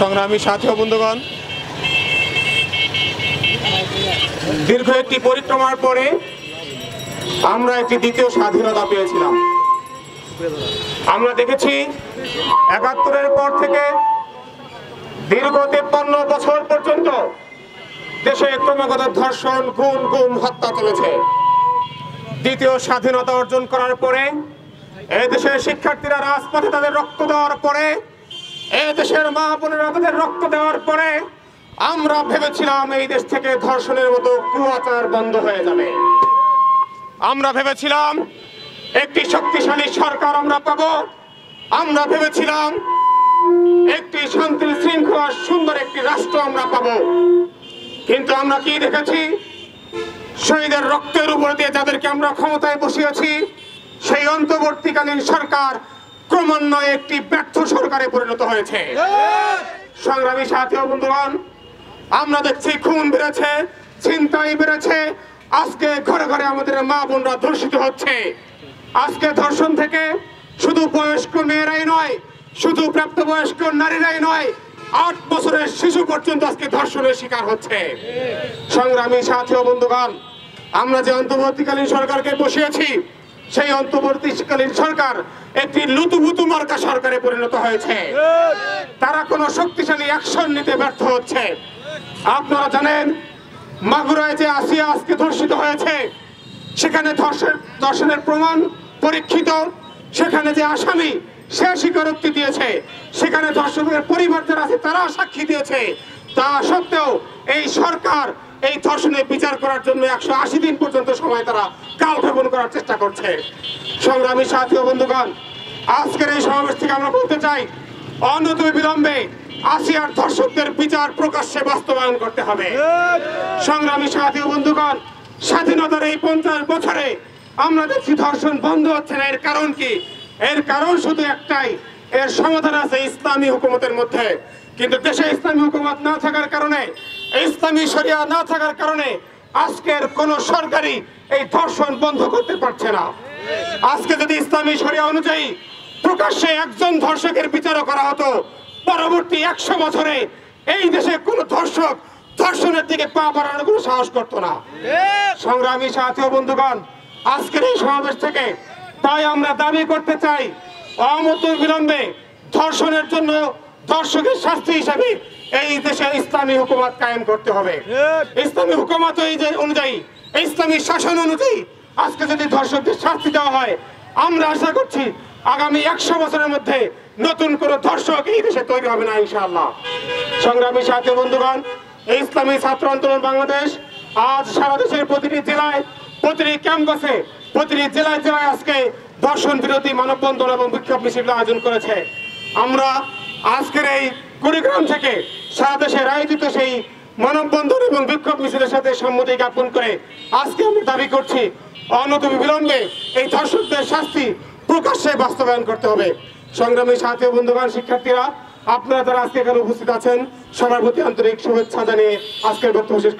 সংগ্রামী সাথী ও বন্ধুগণ, দীর্ঘ একটি পরিক্রমার পরে আমরা একটি দ্বিতীয় স্বাধীনতা পেয়েছিলাম। আমরা দেখেছি ৭১-এর পর থেকে দীর্ঘ ৫৩ বছর পর্যন্ত দেশে ক্রমাগত ধর্ষণ, খুন, গুম, হত্যা চলেছে। দ্বিতীয় স্বাধীনতা অর্জন করার পরে এই দেশের শিক্ষার্থীরা রাজপথে তাদের রক্ত দেওয়ার পরে, এই দেশের মা বোনেরা তাদের রক্ত দেওয়ার পরে আমরা ভেবেছিলাম এই দেশ থেকে ধর্ষণের মতো কুয়াচার বন্ধ হয়ে যাবে। আমরা ভেবেছিলাম একটি শক্তিশালী সরকার আমরা পাবো। আমরা ভেবেছিলাম একটি শান্তি শৃঙ্খলা সুন্দর একটি রাষ্ট্র আমরা পাবো। কিন্তু আমরা কি দেখেছি? শহীদের রক্তের উপর দিয়ে যাদেরকে আমরা ক্ষমতায় বসিয়েছি, সেই অন্তর্বর্তীকালীন সরকার ক্রমান্বয়ে একটি ব্যর্থ সরকারে পরিণত হয়েছে। সংগ্রামী সাথী ও বন্ধুগণ, আমরা দেখছি খুন বেড়েছে, ছিনতাই বেড়েছে। আজকে ঘরে ঘরে আমাদের মা বোনরা ধর্ষিত হচ্ছে। আজকে ধর্ষণ থেকে শুধু বয়স্ক মেয়েরাই নয়, শুধু প্রাপ্তবয়স্ক নারীরাই নয়, ৮ বছরের শিশু পর্যন্ত আজকে ধর্ষণের শিকার হচ্ছে। সংগ্রামী সাথী ও বন্ধুগণ, আমরা যে অন্তর্বর্তীকালীন সরকারকে বসিয়েছি, সেই অন্তর্বর্তীকালীন সরকার একটি লুতুপুতু মার্কা সরকারে পরিণত হয়েছে। তারা কোনো শক্তিশালী অ্যাকশন নিতে ব্যর্থ হচ্ছে। আপনারা জানেন, মাগুরায় যে আসিয়া আজকে ধর্ষিত হয়েছে, সেখানে ধর্ষণের প্রমাণ পরীক্ষিত। সেখানে যে আসামি সে স্বীকারোক্তি দিয়েছে, সেখানে ধর্ষকের পরিবার যারা আছে তারা সাক্ষী দিয়েছে। তা সত্ত্বেও এই সরকার এই ধর্ষণের বিচার করার জন্য ১৮০ দিন পর্যন্ত সময় তারা কালক্ষেপণ করার চেষ্টা করছে। সংগ্রামী সাথী ও বন্ধুগণ, আজকের এই সমাবেশ থেকে আমরা বলতে চাই, অনতিবিলম্বে আসিয়ার ধর্ষকদের বিচার প্রকাশ্যে বাস্তবায়ন করতে হবে। সংগ্রামী সাথী ও বন্ধুগণ, স্বাধীনতার এই ৫০ বছরে আমরা দেখছি ধর্ষণ বন্ধ হচ্ছে না। এর কারণ কি? এর কারণ শুধু একটাই, এর সমাধান আছে ইসলামী হুকুমতের মধ্যে। কিন্তু দেশে ইসলামী হুকুমত না থাকার কারণে, ইসলামী শরিয়া না থাকার কারণে আজকের কোন সরকারই এই ধর্ষণ বন্ধ করতে পারছে না। আজকে যদি ইসলামী শরিয়া অনুযায়ী প্রকাশ্যে একজন ধর্ষকের বিচারও করা হতো, পরবর্তী ১০০ বছরে এই দেশে কোন ধর্ষক ধর্ষণের দিকে পা বাড়ানোর কোনো সাহস করতো না। সংগ্রামী সাথী ও বন্ধুগণ, আজকের এই সমাবেশ থেকে তাই আমরা দাবি করতে চাই, অনতিবিলম্বে ধর্ষণের জন্য ধর্ষকের শাস্তি হিসাবে এই দেশে ইসলামী হুকুমত কায়েম করতে হবে। ইসলামী হুকুমত অনুযায়ী, ইসলামী শাসন অনুযায়ী আজকে যদি ধর্ষকদের শাস্তি দেওয়া হয়, আমরা আশা করছি আগামী ১০০ বছরের মধ্যে নতুন কোন ধর্ষক এই দেশে তৈরি হবে না ইনশাআল্লাহ। সংগ্রামী সাথী বন্ধুগণ, এই ইসলামী ছাত্র আন্দোলন বাংলাদেশ আজ সারা দেশের প্রতিটি জেলায়, প্রতিটি ক্যাম্পাসে, প্রতিটি জেলায় জেলায় আজকে ধর্ষণ বিরোধী মানববন্ধন এবং বিক্ষোভ মিছিল আয়োজন করেছে। আমরা আজকের এই কুড়িগ্রাম থেকে সারা দেশের আয়োজিত সেই মানববন্ধন এবং বিক্ষোভ মিছিলের সাথে সম্মতি জ্ঞাপন করে আজকে আমরা দাবি করছি, অনতিবিলম্বে এই ধর্ষকদের শাস্তি প্রকাশ্যে বাস্তবায়ন করতে হবে। সংগ্রামী সাথী বন্ধুগণ, শিক্ষার্থীরা, আপনারা যারা আজকে এখানে উপস্থিত আছেন, সবার প্রতি আন্তরিক শুভেচ্ছা জানিয়ে আজকের বক্তব্য শেষ